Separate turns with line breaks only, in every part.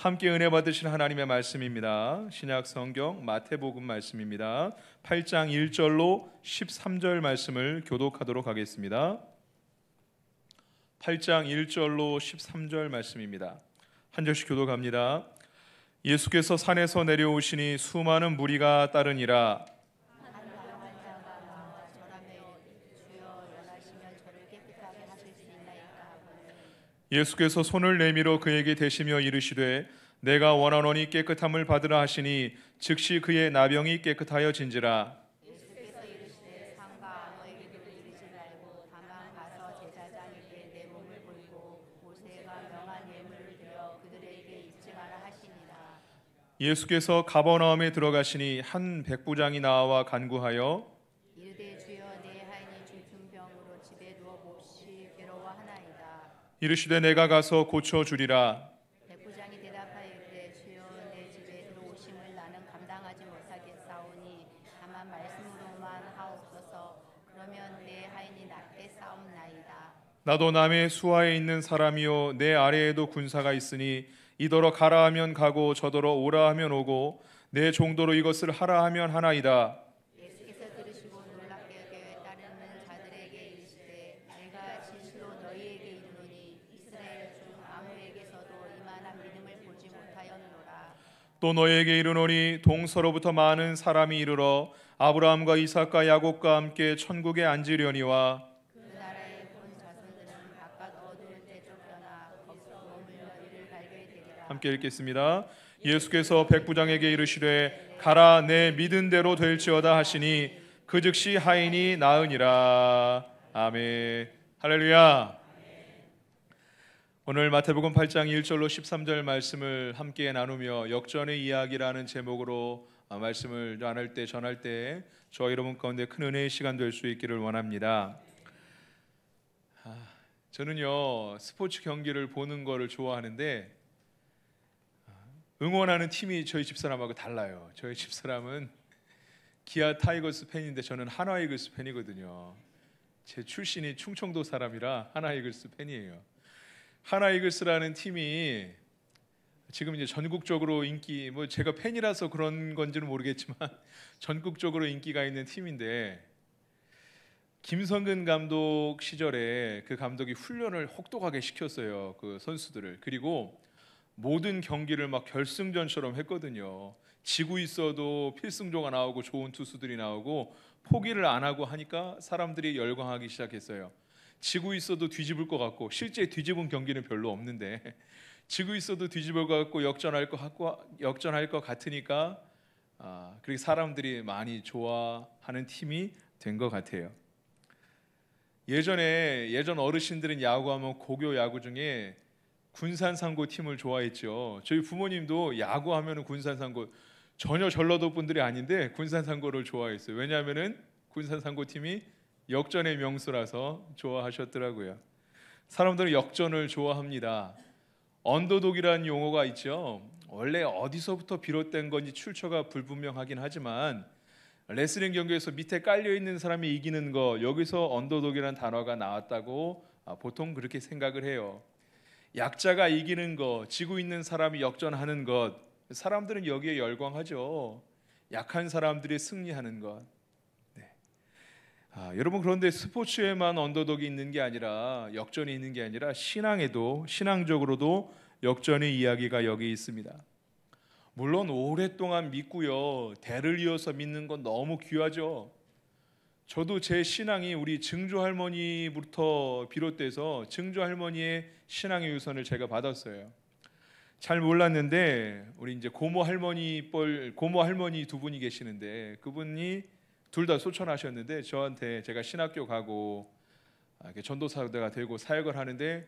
함께 은혜 받으신 하나님의 말씀입니다. 신약 성경 마태복음 말씀입니다. 8장 1절로 13절 말씀을 교독하도록 하겠습니다. 8장 1절로 13절 말씀입니다. 한 절씩 교독합니다. 예수께서 산에서 내려오시니 수많은 무리가 따르니라. 예수께서 손을 내밀어 그에게 대시며 이르시되 내가 원하노니 깨끗함을 받으라 하시니 즉시 그의 나병이 깨끗하여진지라.
예수께서 이르시되 상가 너에게도 이르지 말고 다만 가서 제사장에게 내 몸을 보이고 모세가 명한 예물을 드려 그들에게 잊지 마라 하시니라.
예수께서 가버나움에 들어가시니 한 백부장이 나와 간구하여
이르되 주여 내 하인이 중풍병으로 집에 누워 몹시 괴로워하나이다.
이르시되 내가 가서 고쳐주리라.
백부장이 대답하여 이르되 주여 내 집에 들어오심을 나는 감당하지 못하겠사오니 다만 말씀으로만 하옵소서. 그러면 내 하인이 낫게 싸움나이다.
나도 남의 수하에 있는 사람이요 내 아래에도 군사가 있으니 이더러 가라 하면 가고 저더러 오라 하면 오고 내 종도로 이것을 하라 하면 하나이다.
예수께서 들으시고 놀랍게 여겨 따르는 자들에게 이르시되 내가 진실로 너희에게 이르노니 이스라엘 중 아무에게서도 이만한 믿음을 보지 못하였노라.
또 너희에게 이르노니 동서로부터 많은 사람이 이르러 아브라함과 이삭과 야곱과 함께 천국에 앉으려니와
그 나라의 본 자손들은 바깥 어두운 데 쫓겨나 거기서 머물러 이를 발견되리라.
함께 읽겠습니다. 예수께서 백부장에게 이르시되 가라 내 믿은 대로 될지어다 하시니 그 즉시 하인이 나으니라. 아멘. 할렐루야. 오늘 마태복음 8장 1절로 13절 말씀을 함께 나누며 역전의 이야기라는 제목으로 말씀을 전할 때 저와 여러분 가운데 큰 은혜의 시간 될 수 있기를 원합니다. 저는요 스포츠 경기를 보는 거를 좋아하는데 응원하는 팀이 저희 집사람하고 달라요. 저희 집사람은 기아 타이거스 팬인데 저는 하나 이글스 팬이거든요. 제 출신이 충청도 사람이라 하나 이글스 팬이에요. 하나 이글스라는 팀이 지금 이제 전국적으로 인기, 제가 팬이라서 그런 건지는 모르겠지만 전국적으로 인기가 있는 팀인데 김성근 감독 시절에 그 감독이 훈련을 혹독하게 시켰어요. 그 선수들을. 그리고 모든 경기를 막 결승전처럼 했거든요. 지고 있어도 필승조가 나오고 좋은 투수들이 나오고 포기를 안 하고 하니까 사람들이 열광하기 시작했어요. 지고 있어도 뒤집을 것 같고 실제 뒤집은 경기는 별로 없는데 지고 있어도 뒤집을 것 같고 역전할 것 같으니까 그렇게 사람들이 많이 좋아하는 팀이 된 것 같아요. 예전 어르신들은 야구하면 고교 야구 중에 군산상고 팀을 좋아했죠. 저희 부모님도 야구하면 군산상고, 전혀 전라도 분들이 아닌데 군산상고를 좋아했어요. 왜냐하면은 군산상고 팀이 역전의 명수라서 좋아하셨더라고요. 사람들은 역전을 좋아합니다. 언더독이라는 용어가 있죠. 원래 어디서부터 비롯된 건지 출처가 불분명하긴 하지만 레슬링 경기에서 밑에 깔려 있는 사람이 이기는 거, 여기서 언더독이라는 단어가 나왔다고 보통 그렇게 생각을 해요. 약자가 이기는 것, 지고 있는 사람이 역전하는 것, 사람들은 여기에 열광하죠. 약한 사람들이 승리하는 것. 네. 여러분, 그런데 스포츠에만 언더독이 있는 게 아니라, 역전이 있는 게 아니라 신앙적으로도 역전의 이야기가 여기 있습니다. 물론 오랫동안 믿고요, 대를 이어서 믿는 건 너무 귀하죠. 저도 제 신앙이 우리 증조 할머니부터 비롯돼서 증조 할머니의 신앙의 유산을 제가 받았어요. 잘 몰랐는데 우리 이제 고모 할머니 두 분이 계시는데 그분이 둘 다 소천하셨는데 저한테 제가 신학교 가고 전도사가 되고 사역을 하는데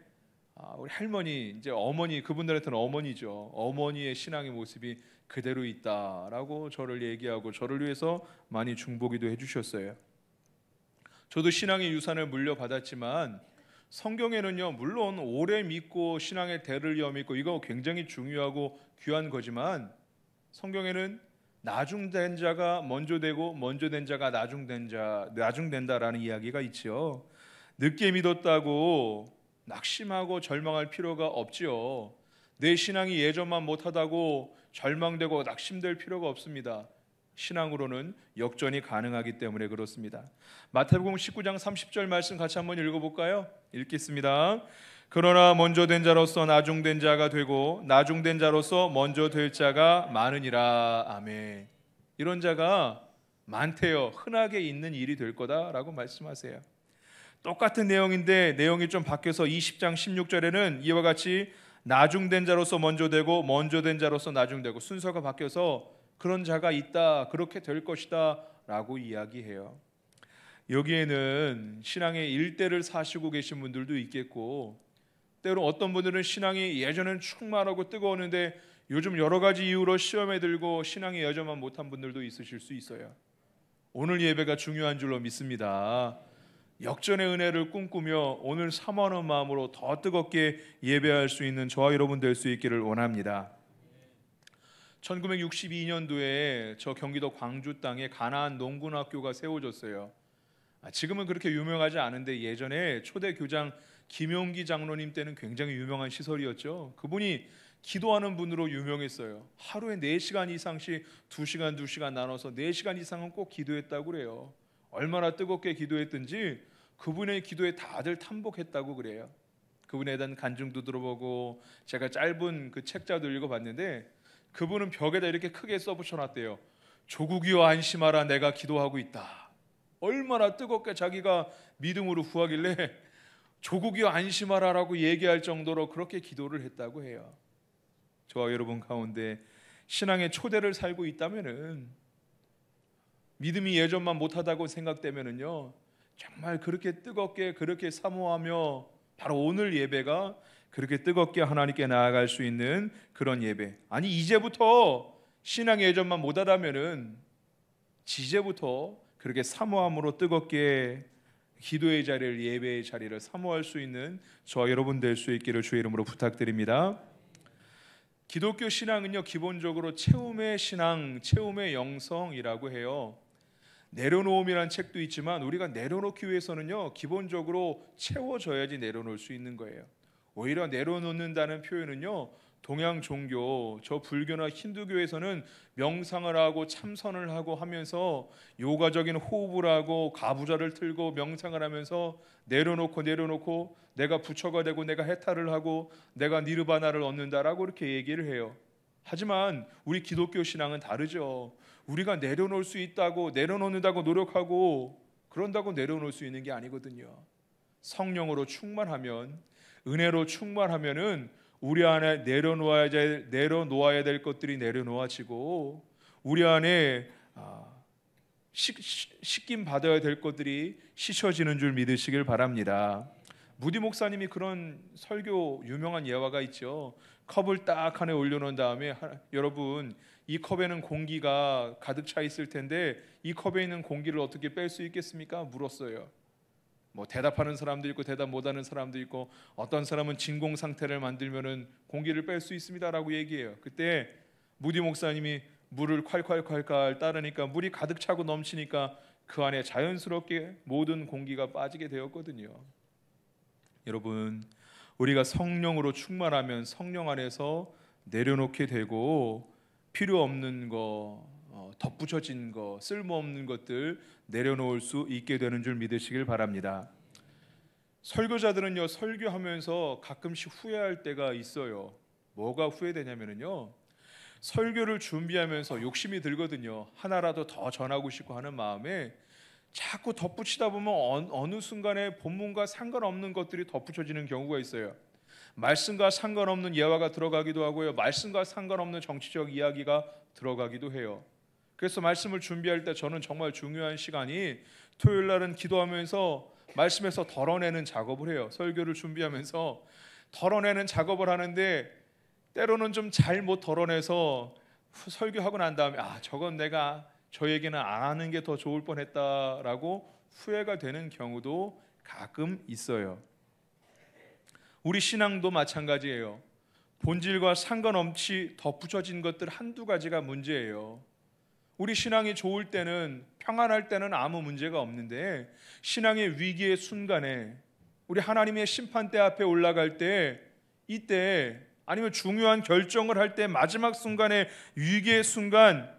우리 할머니, 이제 어머니, 그분들한테는 어머니죠. 어머니의 신앙의 모습이 그대로 있다라고 저를 얘기하고 저를 위해서 많이 중보기도 해주셨어요. 저도 신앙의 유산을 물려받았지만 성경에는요, 물론 오래 믿고 신앙의 대를 이어 믿고 이거 굉장히 중요하고 귀한 거지만 성경에는 나중된 자가 먼저 되고 먼저 된 자가 나중된다라는 이야기가 있지요. 늦게 믿었다고 낙심하고 절망할 필요가 없지요. 내 신앙이 예전만 못하다고 절망되고 낙심될 필요가 없습니다. 신앙으로는 역전이 가능하기 때문에 그렇습니다. 마태복음 19장 30절 말씀 같이 한번 읽어볼까요? 읽겠습니다. 그러나 먼저 된 자로서 나중된 자가 되고 나중된 자로서 먼저 될 자가 많으니라. 아멘. 이런 자가 많대요. 흔하게 있는 일이 될 거다라고 말씀하세요. 똑같은 내용인데 내용이 좀 바뀌어서 20장 16절에는 이와 같이 나중된 자로서 먼저 되고 먼저 된 자로서 나중되고 순서가 바뀌어서 그런 자가 있다, 그렇게 될 것이다 라고 이야기해요. 여기에는 신앙의 일대를 사시고 계신 분들도 있겠고, 때로 어떤 분들은 신앙이 예전엔 충만하고 뜨거웠는데 요즘 여러 가지 이유로 시험에 들고 신앙이 여전만 못한 분들도 있으실 수 있어요. 오늘 예배가 중요한 줄로 믿습니다. 역전의 은혜를 꿈꾸며 오늘 사모하는 마음으로 더 뜨겁게 예배할 수 있는 저와 여러분 될 수 있기를 원합니다. 1962년도에 저 경기도 광주 땅에 가나안 농군학교가 세워졌어요. 지금은 그렇게 유명하지 않은데 예전에 초대 교장 김용기 장로님 때는 굉장히 유명한 시설이었죠. 그분이 기도하는 분으로 유명했어요. 하루에 4시간 이상씩 2시간 나눠서 4시간 이상은 꼭 기도했다고 그래요. 얼마나 뜨겁게 기도했든지 그분의 기도에 다들 탐복했다고 그래요. 그분에 대한 간증도 들어보고 제가 짧은 그 책자도 읽어봤는데 그분은 벽에다 이렇게 크게 써붙여놨대요. 조국이여 안심하라, 내가 기도하고 있다. 얼마나 뜨겁게 자기가 믿음으로 구하길래 조국이여 안심하라라고 얘기할 정도로 그렇게 기도를 했다고 해요. 저와 여러분 가운데 신앙의 초대를 살고 있다면은, 믿음이 예전만 못하다고 생각되면은요, 정말 그렇게 뜨겁게 그렇게 사모하며 바로 오늘 예배가 그렇게 뜨겁게 하나님께 나아갈 수 있는 그런 예배. 아니 이제부터 신앙의 예전만 못하다면은 이제부터 그렇게 사모함으로 뜨겁게 기도의 자리를, 예배의 자리를 사모할 수 있는 저와 여러분 될 수 있기를 주의 이름으로 부탁드립니다. 기독교 신앙은요, 기본적으로 체험의 신앙, 체험의 영성이라고 해요. 내려놓음이라는 책도 있지만 우리가 내려놓기 위해서는요, 기본적으로 채워져야지 내려놓을 수 있는 거예요. 오히려 내려놓는다는 표현은요, 동양 종교, 저 불교나 힌두교에서는 명상을 하고 참선을 하고 하면서 요가적인 호흡을 하고 가부좌를 틀고 명상을 하면서 내려놓고 내가 부처가 되고 내가 해탈을 하고 내가 니르바나를 얻는다라고 이렇게 얘기를 해요. 하지만 우리 기독교 신앙은 다르죠. 우리가 내려놓을 수 있다고, 내려놓는다고 노력하고 그런다고 내려놓을 수 있는 게 아니거든요. 성령으로 충만하면, 은혜로 충만하면은 우리 안에 내려놓아야 될 것들이 내려놓아지고 우리 안에 씻김 받아야 될 것들이 씻어지는 줄 믿으시길 바랍니다. 무디 목사님이 그런 설교 유명한 예화가 있죠. 컵을 딱 하나 올려놓은 다음에, 여러분 이 컵에는 공기가 가득 차 있을 텐데 이 컵에 있는 공기를 어떻게 뺄 수 있겠습니까? 물었어요. 뭐 대답하는 사람도 있고 대답 못하는 사람도 있고, 어떤 사람은 진공 상태를 만들면은 공기를 뺄 수 있습니다라고 얘기해요. 그때 무디 목사님이 물을 콸콸콸콸 따르니까 물이 가득 차고 넘치니까 그 안에 자연스럽게 모든 공기가 빠지게 되었거든요. 여러분, 우리가 성령으로 충만하면 성령 안에서 내려놓게 되고 필요 없는 거, 덧붙여진 거, 쓸모없는 것들 내려놓을 수 있게 되는 줄 믿으시길 바랍니다. 설교자들은요, 설교하면서 가끔씩 후회할 때가 있어요. 뭐가 후회되냐면요, 설교를 준비하면서 욕심이 들거든요. 하나라도 더 전하고 싶고 하는 마음에 자꾸 덧붙이다 보면 어느 순간에 본문과 상관없는 것들이 덧붙여지는 경우가 있어요. 말씀과 상관없는 예화가 들어가기도 하고요, 말씀과 상관없는 정치적 이야기가 들어가기도 해요. 그래서 말씀을 준비할 때 저는 정말 중요한 시간이 토요일 날은 기도하면서 말씀에서 덜어내는 작업을 해요. 설교를 준비하면서 덜어내는 작업을 하는데 때로는 좀 잘못 덜어내서 설교하고 난 다음에 저건 내가 저 얘기는 안 하는 게 더 좋을 뻔했다라고 후회가 되는 경우도 가끔 있어요. 우리 신앙도 마찬가지예요. 본질과 상관없이 덧붙여진 것들 한두 가지가 문제예요. 우리 신앙이 좋을 때는, 평안할 때는 아무 문제가 없는데 신앙의 위기의 순간에, 우리 하나님의 심판대 앞에 올라갈 때, 이때 아니면 중요한 결정을 할 때 마지막 순간에 위기의 순간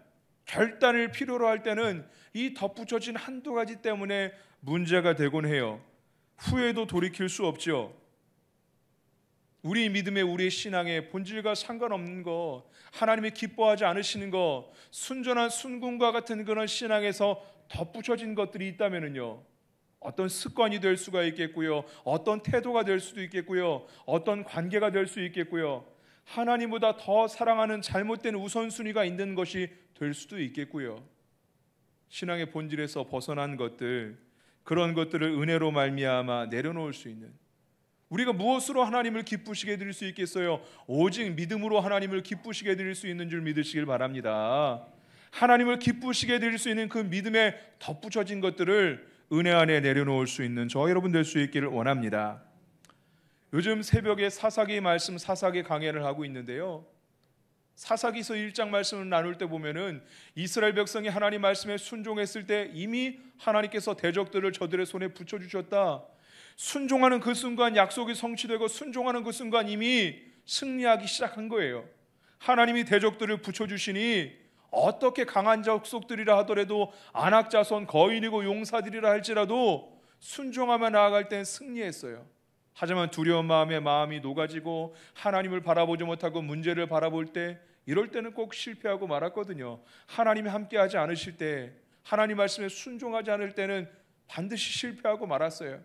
결단을 필요로 할 때는 이 덧붙여진 한두 가지 때문에 문제가 되곤 해요. 후회도 돌이킬 수 없죠. 우리 믿음의 우리의 신앙의 본질과 상관없는 거, 하나님이 기뻐하지 않으시는 거, 순전한 순금과 같은 그런 신앙에서 덧붙여진 것들이 있다면요, 어떤 습관이 될 수가 있겠고요, 어떤 태도가 될 수도 있겠고요, 어떤 관계가 될 수 있겠고요, 하나님보다 더 사랑하는 잘못된 우선순위가 있는 것이 될 수도 있겠고요. 신앙의 본질에서 벗어난 것들, 그런 것들을 은혜로 말미암아 내려놓을 수 있는, 우리가 무엇으로 하나님을 기쁘시게 해드릴 수 있겠어요? 오직 믿음으로 하나님을 기쁘시게 해드릴 수 있는 줄 믿으시길 바랍니다. 하나님을 기쁘시게 해드릴 수 있는 그 믿음에 덧붙여진 것들을 은혜 안에 내려놓을 수 있는 저 여러분 될 수 있기를 원합니다. 요즘 새벽에 사사기 말씀, 사사기 강해를 하고 있는데요, 사사기서 1장 말씀을 나눌 때 보면은 이스라엘 백성이 하나님 말씀에 순종했을 때 이미 하나님께서 대적들을 저들의 손에 붙여주셨다. 순종하는 그 순간 약속이 성취되고 순종하는 그 순간 이미 승리하기 시작한 거예요. 하나님이 대적들을 붙여주시니 어떻게 강한 족속들이라 하더라도 안악자손 거인이고 용사들이라 할지라도 순종하며 나아갈 땐 승리했어요. 하지만 두려운 마음에 마음이 녹아지고 하나님을 바라보지 못하고 문제를 바라볼 때, 이럴 때는 꼭 실패하고 말았거든요. 하나님이 함께하지 않으실 때, 하나님 말씀에 순종하지 않을 때는 반드시 실패하고 말았어요.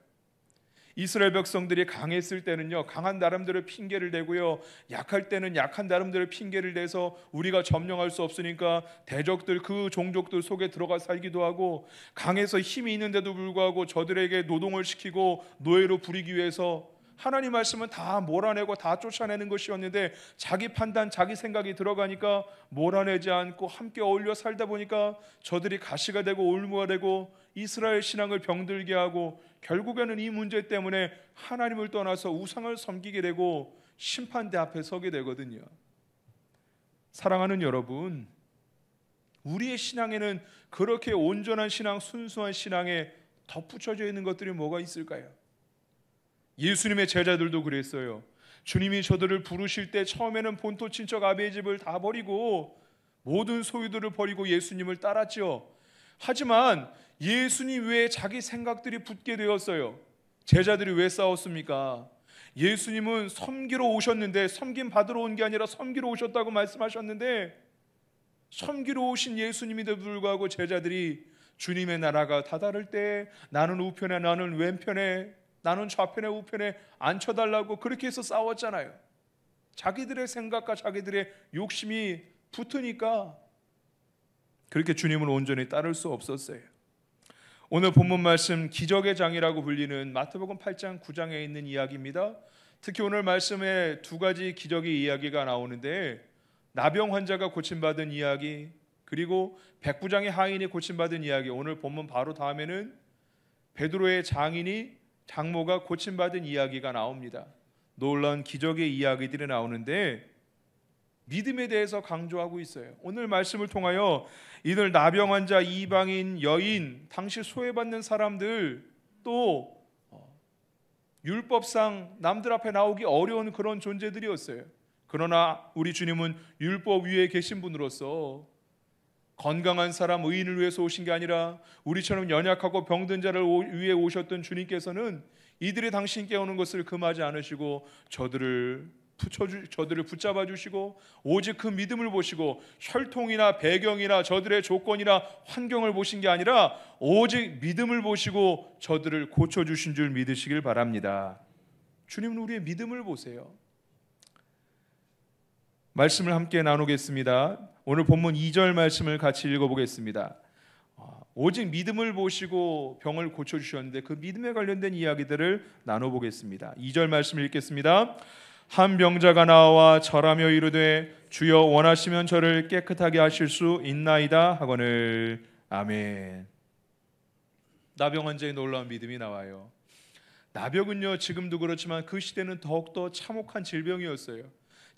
이스라엘 백성들이 강했을 때는요, 강한 나름대로 핑계를 대고요, 약할 때는 약한 나름대로 핑계를 대서 우리가 점령할 수 없으니까 대적들, 그 종족들 속에 들어가 살기도 하고, 강해서 힘이 있는데도 불구하고 저들에게 노동을 시키고 노예로 부리기 위해서 하나님 말씀은 다 몰아내고 다 쫓아내는 것이었는데, 자기 판단, 자기 생각이 들어가니까 몰아내지 않고 함께 어울려 살다 보니까 저들이 가시가 되고 올무가 되고 이스라엘 신앙을 병들게 하고, 결국에는 이 문제 때문에 하나님을 떠나서 우상을 섬기게 되고 심판대 앞에 서게 되거든요. 사랑하는 여러분, 우리의 신앙에는 그렇게 온전한 신앙, 순수한 신앙에 덧붙여져 있는 것들이 뭐가 있을까요? 예수님의 제자들도 그랬어요. 주님이 저들을 부르실 때 처음에는 본토 친척 아비의 집을 다 버리고 모든 소유들을 버리고 예수님을 따랐죠. 하지만 예수님 외에 자기 생각들이 붙게 되었어요. 제자들이 왜 싸웠습니까? 예수님은 섬기러 오셨는데, 섬김 받으러 온 게 아니라 섬기러 오셨다고 말씀하셨는데, 섬기러 오신 예수님에도 불구하고 제자들이 주님의 나라가 다다를 때 나는 우편에, 나는 왼편에, 나는 좌편에, 우편에 앉혀달라고 그렇게 해서 싸웠잖아요. 자기들의 생각과 자기들의 욕심이 붙으니까 그렇게 주님을 온전히 따를 수 없었어요. 오늘 본문 말씀, 기적의 장이라고 불리는 마태복음 8장 9장에 있는 이야기입니다. 특히 오늘 말씀에 두 가지 기적의 이야기가 나오는데, 나병 환자가 고침받은 이야기, 그리고 백부장의 하인이 고침받은 이야기. 오늘 본문 바로 다음에는 베드로의 장모가 고침받은 이야기가 나옵니다. 놀라운 기적의 이야기들이 나오는데 믿음에 대해서 강조하고 있어요. 오늘 말씀을 통하여 이들 나병 환자, 이방인, 여인, 당시 소외받는 사람들, 또 율법상 남들 앞에 나오기 어려운 그런 존재들이었어요. 그러나 우리 주님은 율법 위에 계신 분으로서 건강한 사람, 의인을 위해서 오신 게 아니라 우리처럼 연약하고 병든 자를 위해 오셨던 주님께서는 이들이 당신께 오는 것을 금하지 않으시고 저들을 붙잡아 주시고, 오직 그 믿음을 보시고 혈통이나 배경이나 저들의 조건이나 환경을 보신 게 아니라 오직 믿음을 보시고 저들을 고쳐주신 줄 믿으시길 바랍니다. 주님은 우리의 믿음을 보세요. 말씀을 함께 나누겠습니다. 오늘 본문 2절 말씀을 같이 읽어보겠습니다. 오직 믿음을 보시고 병을 고쳐주셨는데 그 믿음에 관련된 이야기들을 나눠보겠습니다. 2절 말씀을 읽겠습니다. 한 병자가 나와 절하며 이르되 주여 원하시면 저를 깨끗하게 하실 수 있나이다 하거늘. 아멘. 나병 환자의 놀라운 믿음이 나와요. 나병은요, 지금도 그렇지만 그 시대는 더욱더 참혹한 질병이었어요.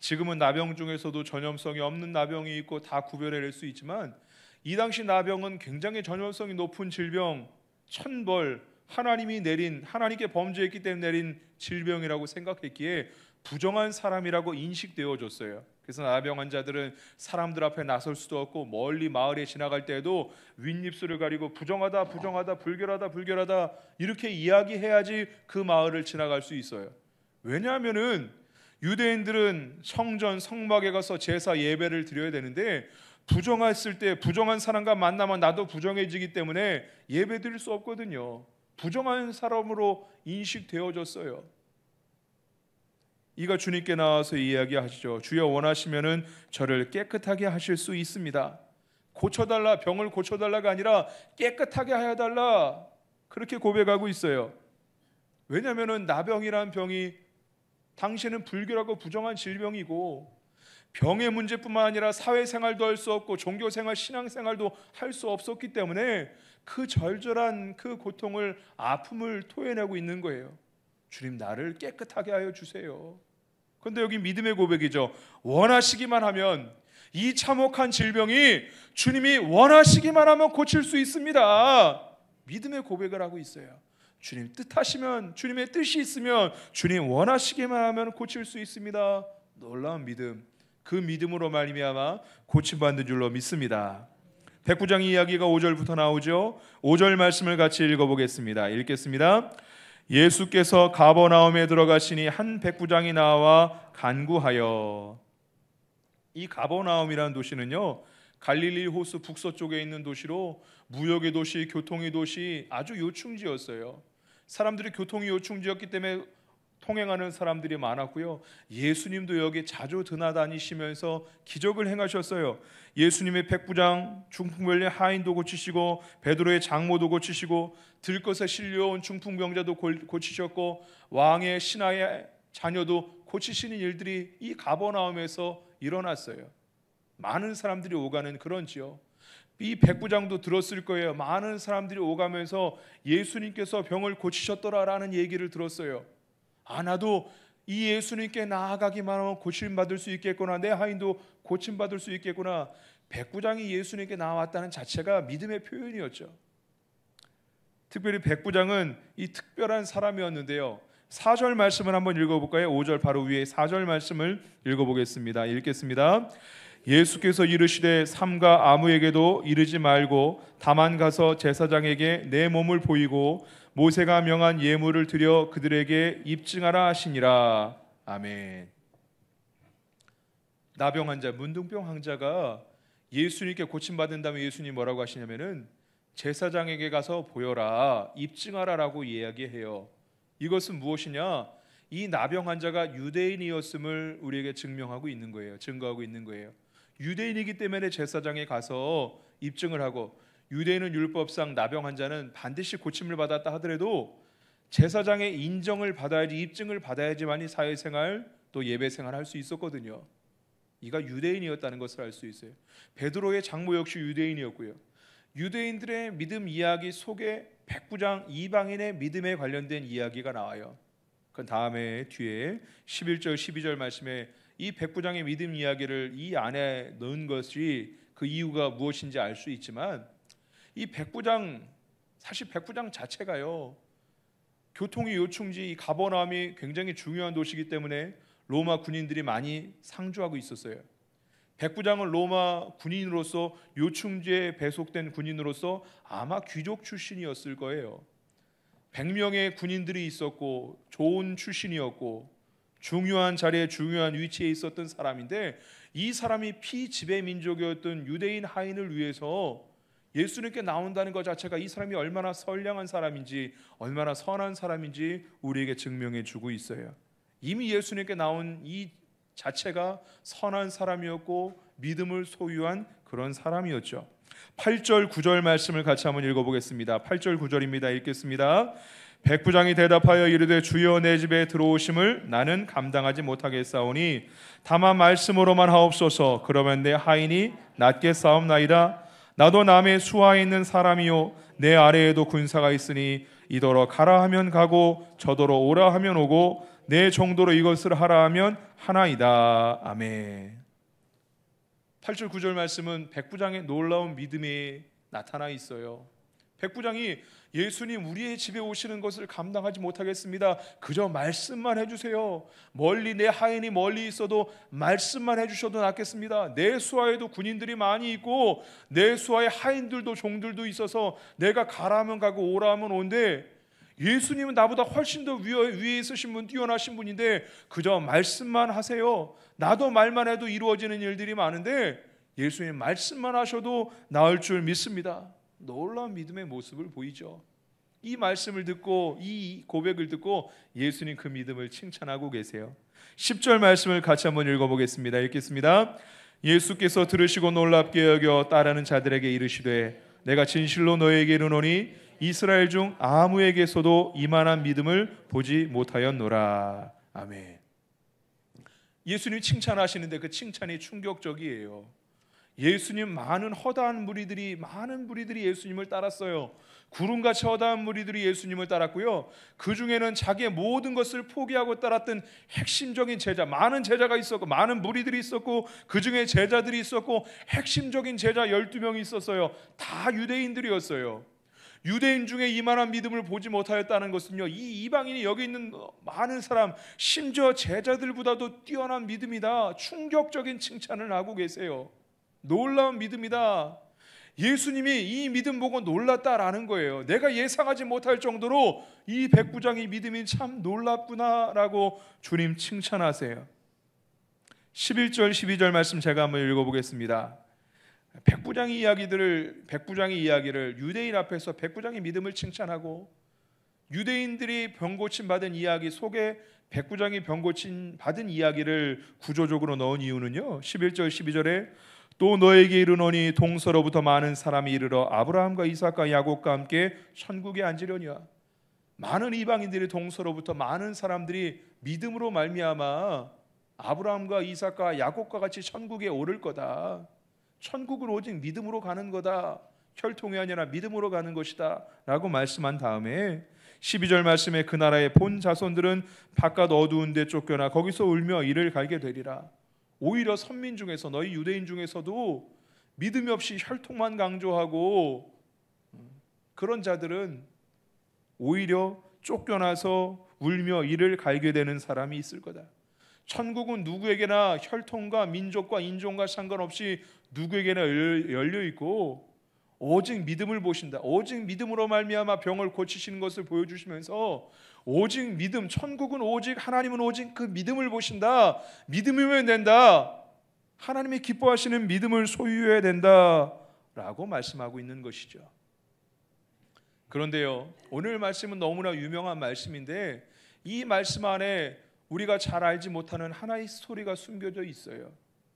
지금은 나병 중에서도 전염성이 없는 나병이 있고 다 구별해낼 수 있지만, 이 당시 나병은 굉장히 전염성이 높은 질병, 천벌, 하나님이 내린, 하나님께 범죄했기 때문에 내린 질병이라고 생각했기에 부정한 사람이라고 인식되어졌어요. 그래서 나병 환자들은 사람들 앞에 나설 수도 없고 멀리 마을에 지나갈 때에도 윗입술을 가리고 부정하다 부정하다 불결하다 불결하다 이렇게 이야기해야지 그 마을을 지나갈 수 있어요. 왜냐하면은 유대인들은 성전 성막에 가서 제사 예배를 드려야 되는데 부정했을 때 부정한 사람과 만나면 나도 부정해지기 때문에 예배 드릴 수 없거든요. 부정한 사람으로 인식되어졌어요. 이가 주님께 나와서 이야기하시죠. 주여 원하시면은 저를 깨끗하게 하실 수 있습니다. 고쳐달라, 병을 고쳐달라가 아니라 깨끗하게 해달라, 그렇게 고백하고 있어요. 왜냐하면은 나병이란 병이 당신은 불결하고 부정한 질병이고 병의 문제뿐만 아니라 사회생활도 할 수 없고 종교생활, 신앙생활도 할 수 없었기 때문에 그 절절한 그 고통을, 아픔을 토해내고 있는 거예요. 주님, 나를 깨끗하게 하여 주세요. 그런데 여기 믿음의 고백이죠. 원하시기만 하면, 이 참혹한 질병이 주님이 원하시기만 하면 고칠 수 있습니다. 믿음의 고백을 하고 있어요. 주님 뜻하시면, 주님의 뜻이 있으면, 주님 원하시기만 하면 고칠 수 있습니다. 놀라운 믿음, 그 믿음으로 말미암아 고침받는 줄로 믿습니다. 백부장 이야기가 5절부터 나오죠. 5절 말씀을 같이 읽어보겠습니다. 읽겠습니다. 예수께서 가버나움에 들어가시니 한 백부장이 나와 간구하여. 이 가버나움이라는 도시는요, 갈릴리 호수 북서쪽에 있는 도시로 무역의 도시, 교통의 도시, 아주 요충지였어요. 사람들이 교통이 요충지였기 때문에 통행하는 사람들이 많았고요. 예수님도 여기 자주 드나다니시면서 기적을 행하셨어요. 예수님의 백부장, 중풍병자 하인도 고치시고 베드로의 장모도 고치시고 들것에 실려온 중풍병자도 고치셨고 왕의 신하의 자녀도 고치시는 일들이 이 가버나움에서 일어났어요. 많은 사람들이 오가는 그런 지역. 이 백부장도 들었을 거예요. 많은 사람들이 오가면서 예수님께서 병을 고치셨더라라는 얘기를 들었어요. 나도 이 예수님께 나아가기만 하면 고침받을 수 있겠구나, 내 하인도 고침받을 수 있겠구나. 백부장이 예수님께 나왔다는 자체가 믿음의 표현이었죠. 특별히 백부장은 이 특별한 사람이었는데요. 4절 말씀을 한번 읽어볼까요? 5절 바로 위에 4절 말씀을 읽어보겠습니다. 읽겠습니다. 예수께서 이르시되 삼가 아무에게도 이르지 말고 다만 가서 제사장에게 내 몸을 보이고 모세가 명한 예물을 드려 그들에게 입증하라 하시니라. 아멘. 나병 환자, 문둥병 환자가 예수님께 고침받은 다음에 예수님이 뭐라고 하시냐면은 제사장에게 가서 보여라, 입증하라라고 이야기해요. 이것은 무엇이냐? 이 나병 환자가 유대인이었음을 우리에게 증명하고 있는 거예요. 증거하고 있는 거예요. 유대인이기 때문에 제사장에 가서 입증을 하고, 유대인은 율법상 나병 환자는 반드시 고침을 받았다 하더라도 제사장의 인정을 받아야지, 입증을 받아야지만이 사회생활 또 예배생활 할 수 있었거든요. 이가 유대인이었다는 것을 알 수 있어요. 베드로의 장모 역시 유대인이었고요. 유대인들의 믿음 이야기 속에 백부장 이방인의 믿음에 관련된 이야기가 나와요. 그 다음에 뒤에 11절 12절 말씀에 이 백부장의 믿음 이야기를 이 안에 넣은 것이 그 이유가 무엇인지 알 수 있지만, 이 백부장, 사실 백부장 자체가요, 교통이 요충지 이 가버나움이 굉장히 중요한 도시이기 때문에 로마 군인들이 많이 상주하고 있었어요. 백부장은 로마 군인으로서, 요충지에 배속된 군인으로서 아마 귀족 출신이었을 거예요. 100명의 군인들이 있었고 좋은 출신이었고 중요한 자리에 중요한 위치에 있었던 사람인데, 이 사람이 피지배 민족이었던 유대인 하인을 위해서 예수님께 나온다는 것 자체가 이 사람이 얼마나 선량한 사람인지, 얼마나 선한 사람인지 우리에게 증명해 주고 있어요. 이미 예수님께 나온 이 자체가 선한 사람이었고 믿음을 소유한 그런 사람이었죠. 8절 9절 말씀을 같이 한번 읽어보겠습니다. 8절 9절입니다. 읽겠습니다. 백부장이 대답하여 이르되 주여 내 집에 들어오심을 나는 감당하지 못하겠사오니 다만 말씀으로만 하옵소서. 그러면 내 하인이 낫게 싸움나이다. 나도 남의 수하에 있는 사람이요 내 아래에도 군사가 있으니 이더러 가라 하면 가고 저더러 오라 하면 오고 내 정도로 이것을 하라 하면 하나이다. 아멘. 8절 9절 말씀은 백부장의 놀라운 믿음이 나타나 있어요. 백부장이 예수님 우리의 집에 오시는 것을 감당하지 못하겠습니다. 그저 말씀만 해주세요. 멀리 내 하인이 멀리 있어도 말씀만 해주셔도 낫겠습니다. 내 수하에도 군인들이 많이 있고 내 수하에 하인들도 종들도 있어서 내가 가라 하면 가고 오라 하면 온대. 예수님은 나보다 훨씬 더 위에 있으신 분, 뛰어나신 분인데 그저 말씀만 하세요. 나도 말만 해도 이루어지는 일들이 많은데 예수님 말씀만 하셔도 나을 줄 믿습니다. 놀라운 믿음의 모습을 보이죠. 이 말씀을 듣고 이 고백을 듣고 예수님 그 믿음을 칭찬하고 계세요. 10절 말씀을 같이 한번 읽어보겠습니다. 읽겠습니다. 예수께서 들으시고 놀랍게 여겨 따르는 자들에게 이르시되 내가 진실로 너희에게 이르노니 이스라엘 중 아무에게서도 이만한 믿음을 보지 못하였노라. 아멘. 예수님이 칭찬하시는데 그 칭찬이 충격적이에요. 예수님 많은 무리들이 예수님을 따랐어요. 구름같이 허다한 무리들이 예수님을 따랐고요. 그 중에는 자기의 모든 것을 포기하고 따랐던 핵심적인 제자, 많은 제자가 있었고 많은 무리들이 있었고 그 중에 제자들이 있었고 핵심적인 제자 12명이 있었어요. 다 유대인들이었어요. 유대인 중에 이만한 믿음을 보지 못하였다는 것은요, 이 이방인이 여기 있는 많은 사람, 심지어 제자들보다도 뛰어난 믿음이다. 충격적인 칭찬을 하고 계세요. 놀라운 믿음이다. 예수님이 이 믿음 보고 놀랐다라는 거예요. 내가 예상하지 못할 정도로 이 백부장의 믿음이 참 놀랍구나라고 주님 칭찬하세요. 11절 12절 말씀 제가 한번 읽어보겠습니다. 백부장의 이야기를 유대인 앞에서 백부장의 믿음을 칭찬하고 유대인들이 병고침 받은 이야기 속에 백부장이 병고침 받은 이야기를 구조적으로 넣은 이유는요, 11절 12절에 또 너에게 이르노니 동서로부터 많은 사람이 이르러 아브라함과 이삭과 야곱과 함께 천국에 앉으려니와. 많은 이방인들이 동서로부터 많은 사람들이 믿음으로 말미암아 아브라함과 이삭과 야곱과 같이 천국에 오를 거다. 천국은 오직 믿음으로 가는 거다. 혈통이 아니라 믿음으로 가는 것이다 라고 말씀한 다음에 12절 말씀에 그 나라의 본 자손들은 바깥 어두운 데 쫓겨나 거기서 울며 이를 갈게 되리라. 오히려 선민 중에서 너희 유대인 중에서도 믿음이 없이 혈통만 강조하고 그런 자들은 오히려 쫓겨나서 울며 이를 갈게 되는 사람이 있을 거다. 천국은 누구에게나 혈통과 민족과 인종과 상관없이 누구에게나 열려 있고 오직 믿음을 보신다. 오직 믿음으로 말미암아 병을 고치시는 것을 보여주시면서 오직 믿음, 천국은 오직 하나님은 오직 그 믿음을 보신다. 믿음이면 된다. 하나님이 기뻐하시는 믿음을 소유해야 된다라고 말씀하고 있는 것이죠. 그런데요, 오늘 말씀은 너무나 유명한 말씀인데 이 말씀 안에 우리가 잘 알지 못하는 하나의 스토리가 숨겨져 있어요.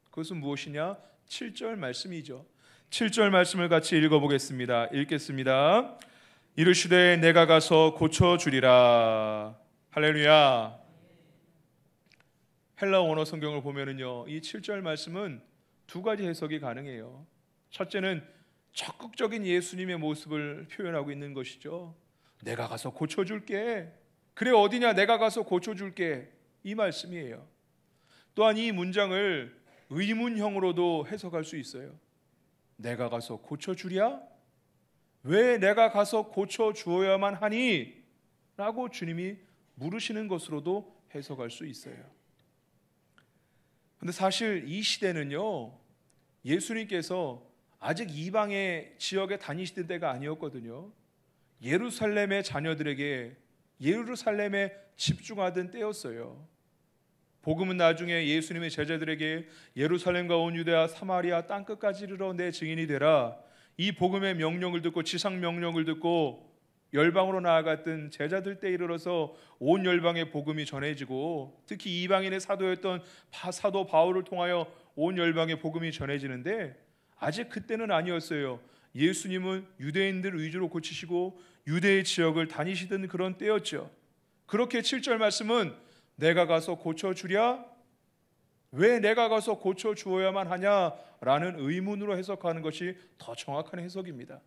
그것은 무엇이냐? 7절 말씀이죠. 7절 말씀을 같이 읽어보겠습니다. 읽겠습니다. 이르시되 내가 가서 고쳐주리라. 할렐루야. 헬라 원어 성경을 보면은요, 이 7절 말씀은 두 가지 해석이 가능해요. 첫째는 적극적인 예수님의 모습을 표현하고 있는 것이죠. 내가 가서 고쳐줄게. 그래 어디냐? 내가 가서 고쳐줄게. 이 말씀이에요. 또한 이 문장을 의문형으로도 해석할 수 있어요. 내가 가서 고쳐주랴? 왜 내가 가서 고쳐주어야만 하니? 라고 주님이 물으시는 것으로도 해석할 수 있어요. 그런데 사실 이 시대는요, 예수님께서 아직 이방의 지역에 다니시던 때가 아니었거든요. 예루살렘의 자녀들에게 예루살렘에 집중하던 때였어요. 복음은 나중에 예수님의 제자들에게 예루살렘과 온 유대와 사마리아 땅끝까지 이르러 내 증인이 되라. 이 복음의 명령을 듣고 지상 명령을 듣고 열방으로 나아갔던 제자들 때 이르러서 온 열방의 복음이 전해지고 특히 이방인의 사도였던 사도 바울을 통하여 온 열방의 복음이 전해지는데 아직 그때는 아니었어요. 예수님은 유대인들 위주로 고치시고 유대의 지역을 다니시던 그런 때였죠. 그렇게 7절 말씀은 내가 가서 고쳐주랴? 왜 내가 가서 고쳐주어야만 하냐라는 의문으로 해석하는 것이 더 정확한 해석입니다.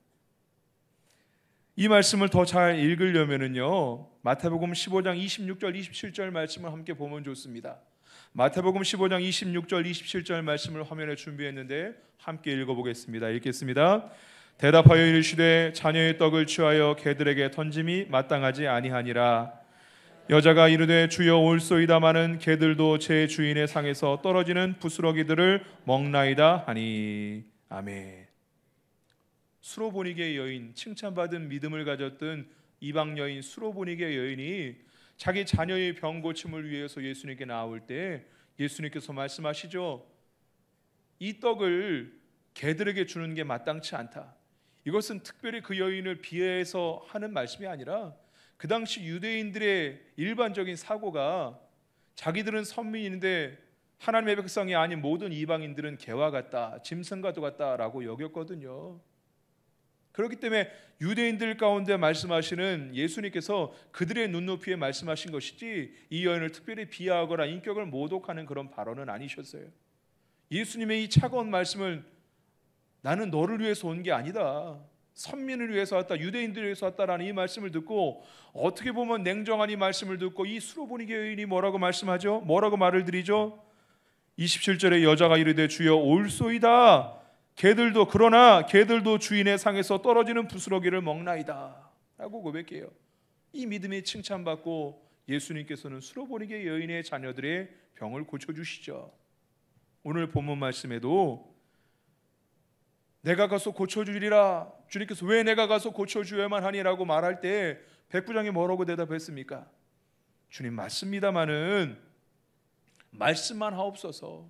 이 말씀을 더 잘 읽으려면요, 마태복음 15장 26절 27절 말씀을 함께 보면 좋습니다. 마태복음 15장 26절 27절 말씀을 화면에 준비했는데 함께 읽어보겠습니다. 읽겠습니다. 대답하여 이르시되 자녀의 떡을 취하여 개들에게 던짐이 마땅하지 아니하니라. 여자가 이르되 주여 올소이다마는 개들도 제 주인의 상에서 떨어지는 부스러기들을 먹나이다 하니. 아멘. 수로보니게의 여인, 칭찬받은 믿음을 가졌던 이방 여인 수로보니게의 여인이 자기 자녀의 병 고침을 위해서 예수님께 나올 때 예수님께서 말씀하시죠. 이 떡을 개들에게 주는 게 마땅치 않다. 이것은 특별히 그 여인을 비하해서 하는 말씀이 아니라 그 당시 유대인들의 일반적인 사고가 자기들은 선민인데 하나님의 백성이 아닌 모든 이방인들은 개와 같다, 짐승과도 같다라고 여겼거든요. 그렇기 때문에 유대인들 가운데 말씀하시는 예수님께서 그들의 눈높이에 말씀하신 것이지 이 여인을 특별히 비하하거나 인격을 모독하는 그런 발언은 아니셨어요. 예수님의 이 차가운 말씀을 나는 너를 위해서 온 게 아니다, 선민을 위해서 왔다, 유대인들을 위해서 왔다라는 이 말씀을 듣고 어떻게 보면 냉정한 이 말씀을 듣고 이 수로보니게 여인이 뭐라고 말씀하죠? 뭐라고 말을 드리죠? 27절에 여자가 이르되 주여 올소이다. 그러나 개들도 주인의 상에서 떨어지는 부스러기를 먹나이다 라고 고백해요. 이 믿음이 칭찬받고 예수님께서는 수로보니게 여인의 자녀들의 병을 고쳐주시죠. 오늘 본문 말씀에도 내가 가서 고쳐주리라, 주님께서 왜 내가 가서 고쳐주어야만 하니라고 말할 때 백부장이 뭐라고 대답했습니까? 주님 맞습니다마는 말씀만 하옵소서.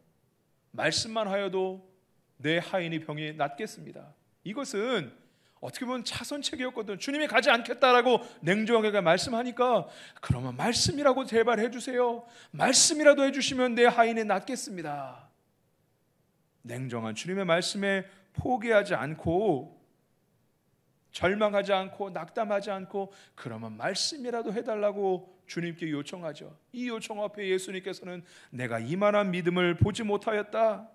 말씀만 하여도 내 하인이 병이 낫겠습니다. 이것은 어떻게 보면 차선책이었거든. 주님이 가지 않겠다라고 냉정하게 말씀하니까 그러면 말씀이라고 제발 해주세요. 말씀이라도 해주시면 내 하인이 낫겠습니다. 냉정한 주님의 말씀에 포기하지 않고 절망하지 않고 낙담하지 않고 그러면 말씀이라도 해달라고 주님께 요청하죠. 이 요청 앞에 예수님께서는 내가 이만한 믿음을 보지 못하였다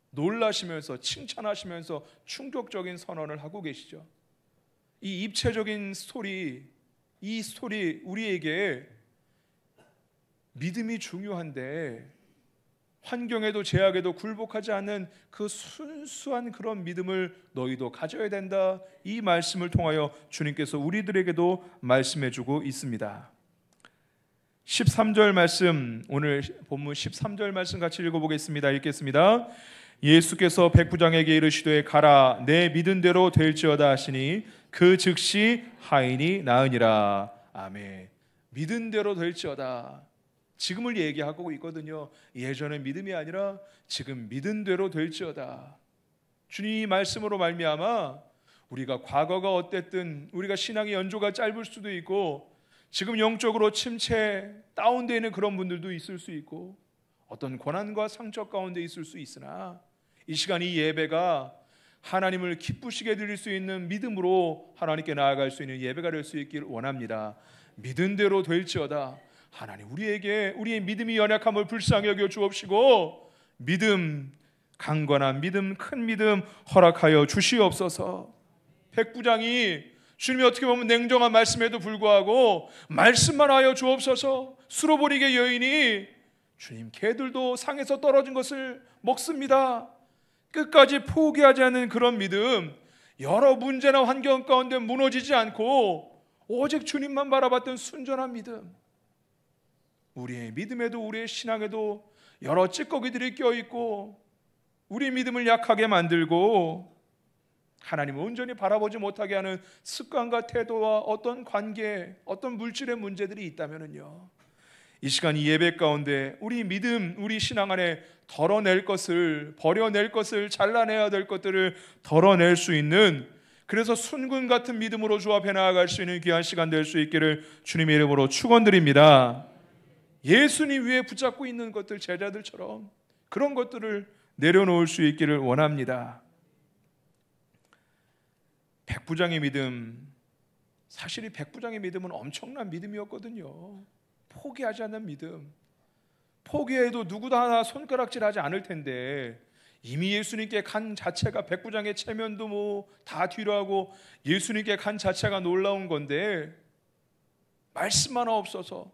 놀라시면서 칭찬하시면서 충격적인 선언을 하고 계시죠. 이 입체적인 스토리, 이 스토리 우리에게 믿음이 중요한데 환경에도 제약에도 굴복하지 않는 그 순수한 그런 믿음을 너희도 가져야 된다. 이 말씀을 통하여 주님께서 우리들에게도 말씀해 주고 있습니다. 13절 말씀, 오늘 본문 13절 말씀 같이 읽어보겠습니다. 읽겠습니다. 예수께서 백부장에게 이르시되 가라, 내 믿은 대로 될지어다 하시니 그 즉시 하인이 나으니라. 아멘. 믿은 대로 될지어다. 지금을 얘기하고 있거든요. 예전의 믿음이 아니라 지금 믿은 대로 될지어다. 주님이 말씀으로 말미암아 우리가 과거가 어땠든 우리가 신앙의 연조가 짧을 수도 있고 지금 영적으로 침체 다운되어 있는 그런 분들도 있을 수 있고 어떤 고난과 상처 가운데 있을 수 있으나 이 시간 이 예배가 하나님을 기쁘시게 드릴 수 있는 믿음으로 하나님께 나아갈 수 있는 예배가 될 수 있기를 원합니다. 믿은 대로 될지어다. 하나님 우리에게 우리의 믿음이 연약함을 불쌍히 여겨 주옵시고 믿음, 강건한 믿음, 큰 믿음 허락하여 주시옵소서. 백부장이 주님이 어떻게 보면 냉정한 말씀에도 불구하고 말씀만 하여 주옵소서. 수로보니게 여인이 주님 개들도 상에서 떨어진 것을 먹습니다. 끝까지 포기하지 않는 그런 믿음, 여러 문제나 환경 가운데 무너지지 않고 오직 주님만 바라봤던 순전한 믿음. 우리의 믿음에도 우리의 신앙에도 여러 찌꺼기들이 껴있고 우리 믿음을 약하게 만들고 하나님을 온전히 바라보지 못하게 하는 습관과 태도와 어떤 관계, 어떤 물질의 문제들이 있다면요, 이 시간 이 예배 가운데 우리 믿음, 우리 신앙 안에 덜어낼 것을, 버려낼 것을, 잘라내야 될 것들을 덜어낼 수 있는, 그래서 순금 같은 믿음으로 주 앞에 나아갈 수 있는 귀한 시간 될 수 있기를 주님의 이름으로 축원드립니다. 예수님 위에 붙잡고 있는 것들, 제자들처럼 그런 것들을 내려놓을 수 있기를 원합니다. 백부장의 믿음, 사실 이 백부장의 믿음은 엄청난 믿음이었거든요. 포기하지 않는 믿음. 포기해도 누구도 하나 손가락질하지 않을 텐데 이미 예수님께 간 자체가, 백부장의 체면도 뭐 다 뒤로 하고 예수님께 간 자체가 놀라운 건데 말씀만 없어서,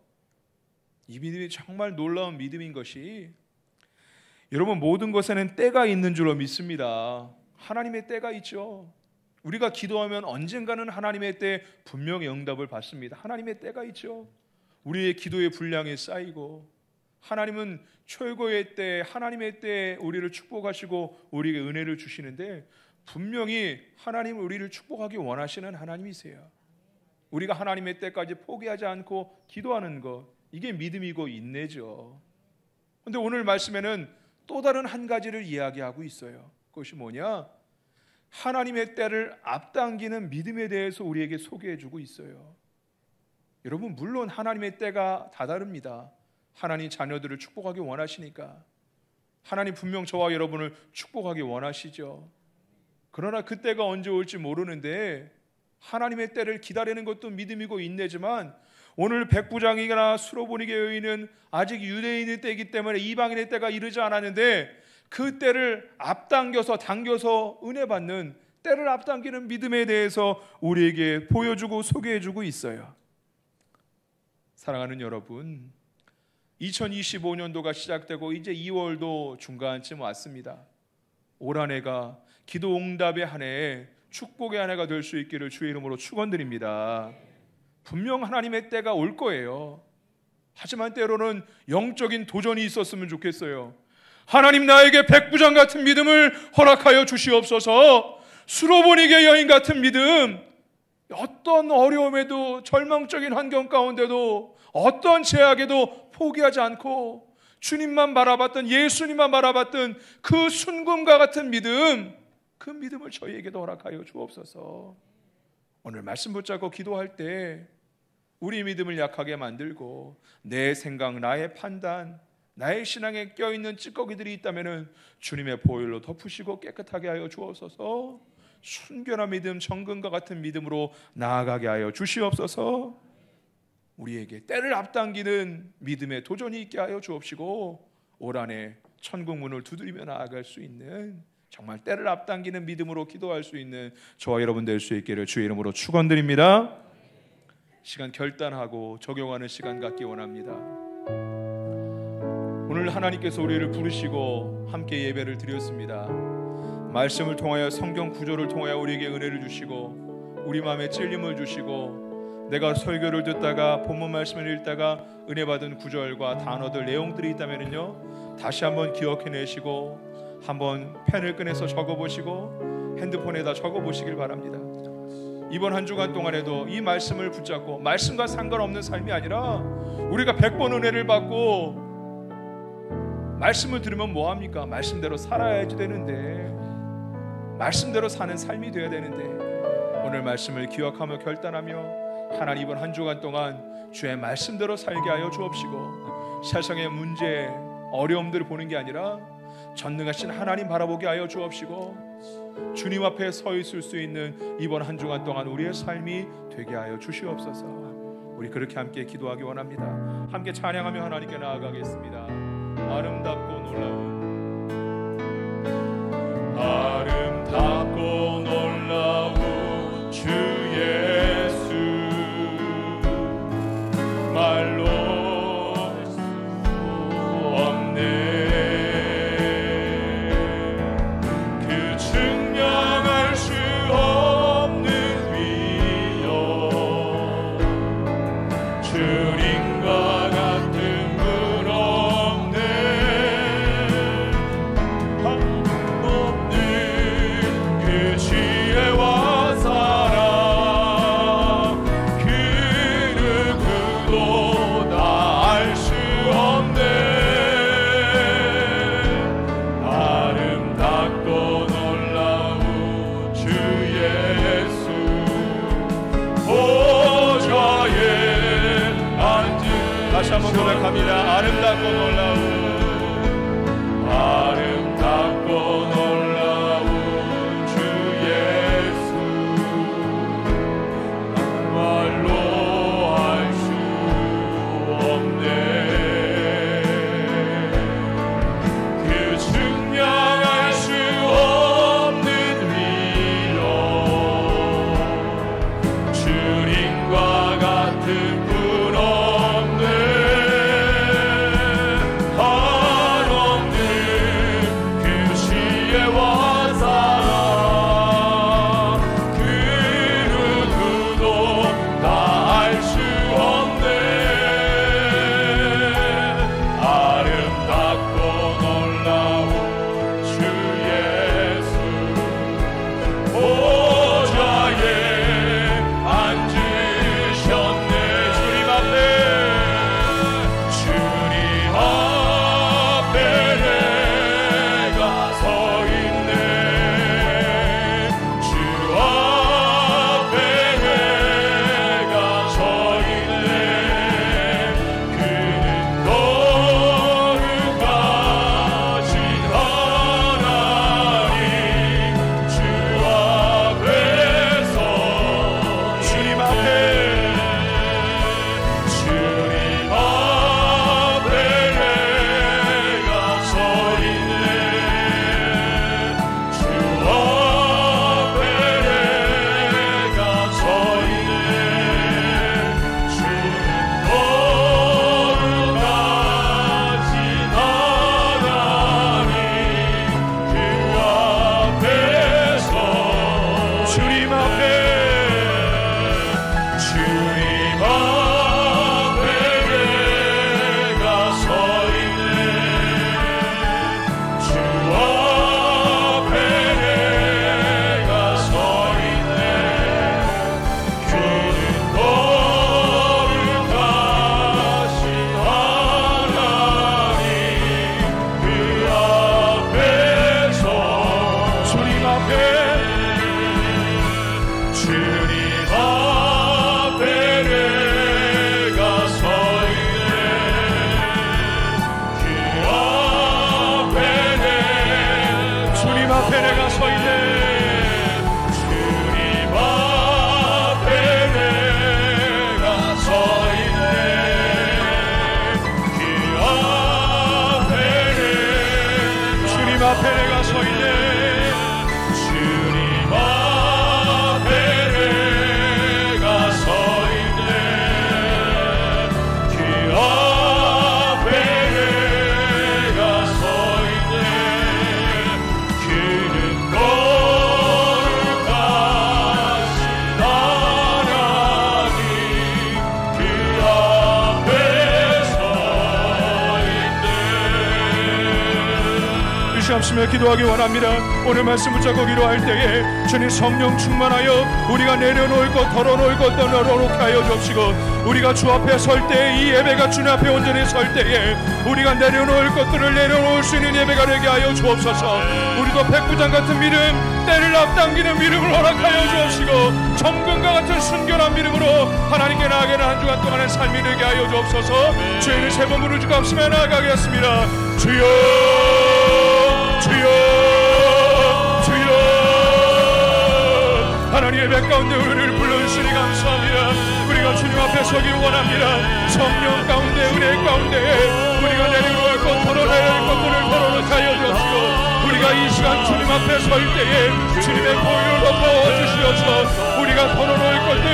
이 믿음이 정말 놀라운 믿음인 것이, 여러분 모든 것에는 때가 있는 줄로 믿습니다. 하나님의 때가 있죠. 우리가 기도하면 언젠가는 하나님의 때 분명히 응답을 받습니다. 하나님의 때가 있죠. 우리의 기도의 분량이 쌓이고 하나님은 최고의 때, 하나님의 때에 우리를 축복하시고 우리에게 은혜를 주시는데 분명히 하나님은 우리를 축복하기 원하시는 하나님이세요. 우리가 하나님의 때까지 포기하지 않고 기도하는 것, 이게 믿음이고 인내죠. 그런데 오늘 말씀에는 또 다른 한 가지를 이야기하고 있어요. 그것이 뭐냐? 하나님의 때를 앞당기는 믿음에 대해서 우리에게 소개해주고 있어요. 여러분, 물론 하나님의 때가 다다릅니다. 하나님 자녀들을 축복하기 원하시니까 하나님 분명 저와 여러분을 축복하기 원하시죠. 그러나 그 때가 언제 올지 모르는데 하나님의 때를 기다리는 것도 믿음이고 인내지만 오늘 백부장이나 수로보니게 여인은 아직 유대인의 때이기 때문에 이방인의 때가 이르지 않았는데 그 때를 앞당겨서 당겨서 은혜 받는, 때를 앞당기는 믿음에 대해서 우리에게 보여주고 소개해주고 있어요. 사랑하는 여러분, 2025년도가 시작되고 이제 2월도 중간쯤 왔습니다. 올 한 해가 기도 응답의 한 해, 축복의 한 해가 될 수 있기를 주의 이름으로 축원드립니다. 분명 하나님의 때가 올 거예요. 하지만 때로는 영적인 도전이 있었으면 좋겠어요. 하나님, 나에게 백부장 같은 믿음을 허락하여 주시옵소서. 수로보니게 여인 같은 믿음, 어떤 어려움에도 절망적인 환경 가운데도 어떤 제약에도 포기하지 않고 주님만 바라봤던, 예수님만 바라봤던 그 순금과 같은 믿음, 그 믿음을 저희에게도 허락하여 주옵소서. 오늘 말씀 붙잡고 기도할 때 우리 믿음을 약하게 만들고 내 생각, 나의 판단, 나의 신앙에 껴있는 찌꺼기들이 있다면 주님의 보혈로 덮으시고 깨끗하게 하여 주옵소서. 순결한 믿음, 정금과 같은 믿음으로 나아가게 하여 주시옵소서. 우리에게 때를 앞당기는 믿음의 도전이 있게 하여 주옵시고 올 한 해 천국 문을 두드리며 나아갈 수 있는, 정말 때를 앞당기는 믿음으로 기도할 수 있는 저와 여러분 될 수 있기를 주의 이름으로 축원드립니다. 시간 결단하고 적용하는 시간 갖기 원합니다. 오늘 하나님께서 우리를 부르시고 함께 예배를 드렸습니다. 말씀을 통하여, 성경 구조를 통하여 우리에게 은혜를 주시고 우리 마음에 찔림을 주시고 내가 설교를 듣다가 본문 말씀을 읽다가 은혜 받은 구절과 단어들, 내용들이 있다면요 다시 한번 기억해내시고 한번 펜을 꺼내서 적어보시고 핸드폰에다 적어보시길 바랍니다. 이번 한 주간 동안에도 이 말씀을 붙잡고 말씀과 상관없는 삶이 아니라 우리가 100번 은혜를 받고 말씀을 들으면 뭐합니까? 말씀대로 살아야지 되는데, 말씀대로 사는 삶이 되어야 되는데 오늘 말씀을 기억하며 결단하며 하나님 이번 한 주간 동안 주의 말씀대로 살게 하여 주옵시고 세상의 문제, 어려움들을 보는 게 아니라 전능하신 하나님 바라보게 하여 주옵시고 주님 앞에 서 있을 수 있는 이번 한 주간 동안 우리의 삶이 되게 하여 주시옵소서. 우리 그렇게 함께 기도하기 원합니다. 함께 찬양하며 하나님께 나아가겠습니다. 아름답고 놀라운 주 예수, 말로 할 수 없네. 그 증명할 수 없는 위엄, 주님과 같은 분 없네. 없는 그 지혜와 사랑, 그 누구도 다 알 수 없네. 아름답고 놀라운 주 예수, 보좌에 앉은, 다시 한번 고백합니다. 아름답고 놀라운, 아름답고 놀라운 주 예수, 말로 할 수 없네. 그 증명할 수 없는 위엄, 주님과 같은 분 없네. 앞에 내가 서 있네. 주님 앞에 내가 서 있네. 그 앞에 주님 앞에 내가 서 있네. 주님 앞에 내가 서 있네. 그 앞에 내가 서 있네. 그는 거룩하신 하나님 그 앞에 서 있네. 이 시간 쓰며 기도하기 원합니다. 오늘 말씀 붙잡고 기도할 때에 주님 성령 충만하여 우리가 내려놓을 것, 덜어놓을 것 널어놓게 하여 주옵시고, 우리가 주 앞에 설 때, 이 예배가 주님 앞에 온전히 설 때에 우리가 내려놓을 것들을 내려놓을 수 있는 예배가 되게 하여 주옵소서. 우리도 백부장 같은 믿음, 때를 앞당기는 믿음을 허락하여 주옵시고, 정금과 같은 순결한 믿음으로 하나님께 나아가는 한 주간 동안의 삶이 되게 하여 주옵소서. 주인을 세 번 부르짖고 앞서며 나아가겠습니다. 주여 주여 주여. 하나님의 백 가운데 우리를 불러주시니 감사합니다. 우리가 주님 앞에 서기 원합니다. 성령 가운데 은혜 가운데 우리가 내려놓을 것, 덜어내야 할 것들을 덜어놓게 하여 주옵시고, 우리가 이 시간 주님 앞에 설 때에 주님의 보혈을 덮어 주시어서 우리가 덜어놓을 것들,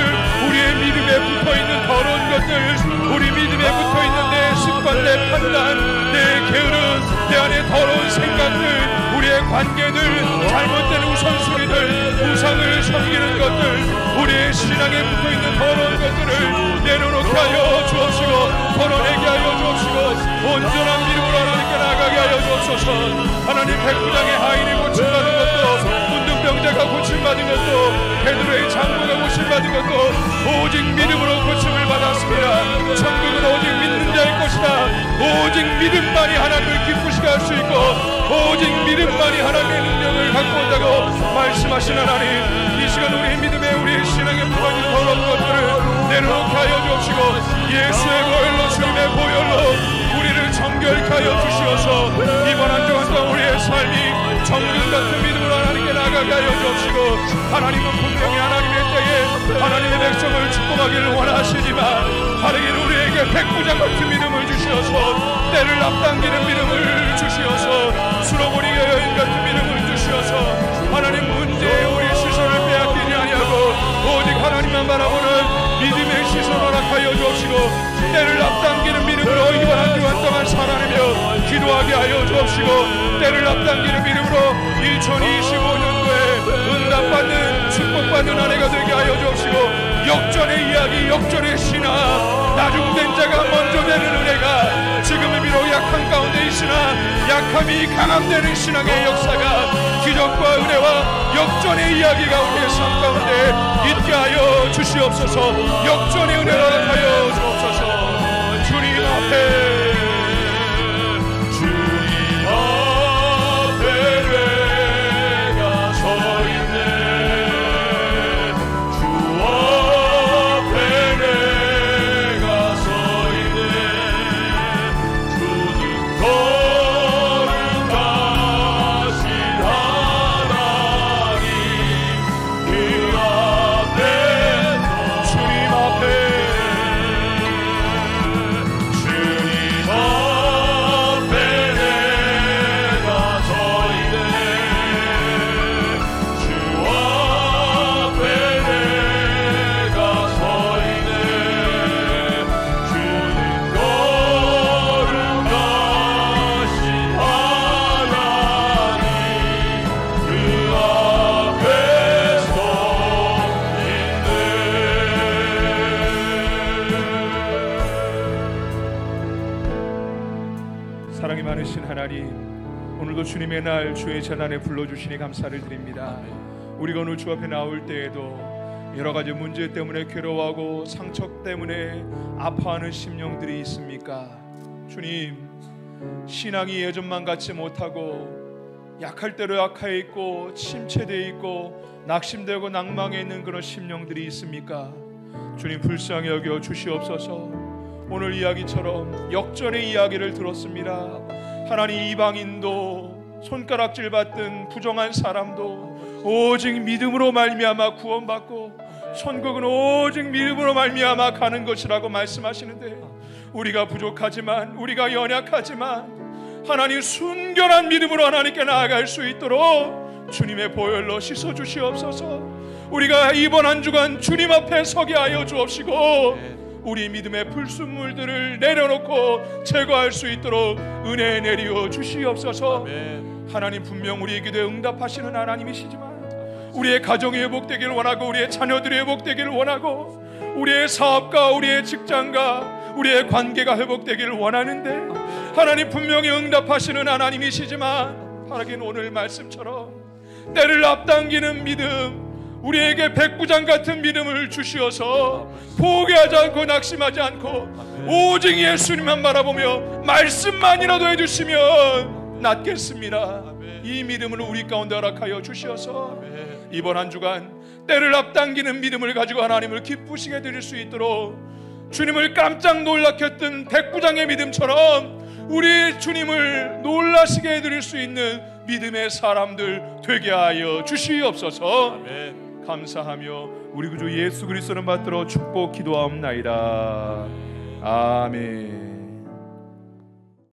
우리의 믿음에 붙어있는 더러운 것들, 우리 믿음에 붙어있는 내 습관, 내 판단, 내 게으름, 내 안에 더러운 생각들, 우리의 관계들, 잘못된 우선순위들, 우상을 섬기는 것들, 우리의 신앙에 붙어있는 더러운 것들을 내려놓게 하여 주옵시고, 덜어내게 하여 주옵시고, 온전한 믿음으로 하나님께 나아가게 하여 주옵소서. 하나님 백부장의 하인이 고침받은 것도, 문둥병자가 고침받은 것도, 베드로의 장모가 고침받은 것도 오직 믿음으로 고침을 받았습니다. 천국은 오직 믿는 자의 것이다. 오직 믿음만이 하나님을 기쁘시게 할 수 있고, 오직 믿음만이 하나님의 능력을 갖고 온다고 말씀하신 하나님, 이 시간 우리의 믿음에, 우리의 신앙에 부과된 더러운 것들을 내려놓게 하여 주옵시고, 예수의 보혈로, 주님의 보혈로 우리를 정결케 하여 주시어서 이번 한 주간 동안 우리의 삶이 정금 같은 믿음으로 하나님께 나아가게 하여 주옵시고, 하나님은 분명히 하나님의 때에 하나님의 백성을 축복하기를 원하시지만, 하나님 우리에게 백부장 같은 믿음을 주시어서, 때를 앞당기는 믿음을 주시어서, 수로보니 여인 같은 믿음을 주시어서, 하나님 문제에 우리 시선을 빼앗기지 아니하고 오직 하나님만 바라보는 믿음의 시선을 허락하여 주옵시고, 때를 앞당기는 믿음으로 이번 한 주간 동안 살아내며 기도하게 하여 주옵시고, 때를 앞당기는 믿음으로 2025년도에 응답받는, 축복받는 한 해가 되게 하여 주옵시고, 역전의 이야기, 역전의 신앙, 나중된 자가 먼저 되는 은혜가 지금은 비록 약한 가운데 있으나 약함이 강함되는 신앙의 역사가, 기적과 은혜와 역전의 이야기가 우리의 삶 가운데 있게 하여 주시옵소서. 역전의 은혜를 허락하여 주옵소서. 주님 앞에 사랑이 많으신 하나님, 오늘도 주님의 날 주의 재단에 불러주시니 감사를 드립니다. 우리가 오늘 주 앞에 나올 때에도 여러 가지 문제 때문에 괴로워하고 상처 때문에 아파하는 심령들이 있습니까? 주님, 신앙이 예전만 같지 못하고 약할 대로 약해 있고 침체되어 있고 낙심되고 낭망해 있는 그런 심령들이 있습니까? 주님, 불쌍히 여겨 주시옵소서. 오늘 이야기처럼 역전의 이야기를 들었습니다. 하나님, 이방인도 손가락질 받던 부정한 사람도 오직 믿음으로 말미암아 구원받고 천국은 오직 믿음으로 말미암아 가는 것이라고 말씀하시는데, 우리가 부족하지만, 우리가 연약하지만 하나님 순결한 믿음으로 하나님께 나아갈 수 있도록 주님의 보혈로 씻어 주시옵소서. 우리가 이번 한 주간 주님 앞에 서게 하여 주옵시고 우리 믿음의 불순물들을 내려놓고 제거할 수 있도록 은혜 내려 주시옵소서. 하나님, 분명 우리의 기도에 응답하시는 하나님이시지만 우리의 가정이 회복되기를 원하고, 우리의 자녀들이 회복되기를 원하고, 우리의 사업과 우리의 직장과 우리의 관계가 회복되기를 원하는데, 하나님 분명히 응답하시는 하나님이시지만 하나님, 오늘 말씀처럼 때를 앞당기는 믿음, 우리에게 백부장 같은 믿음을 주시어서 포기하지 않고 낙심하지 않고 오직 예수님만 바라보며 말씀만이라도 해주시면 낫겠습니다. 이 믿음을 우리 가운데 허락하여 주시어서 이번 한 주간 때를 앞당기는 믿음을 가지고 하나님을 기쁘시게 드릴 수 있도록, 주님을 깜짝 놀라게 했던 백부장의 믿음처럼 우리 주님을 놀라시게 해드릴 수 있는 믿음의 사람들 되게 하여 주시옵소서. 감사하며 우리 구주 예수 그리스도를 받들어 축복 기도하옵나이다. 아멘.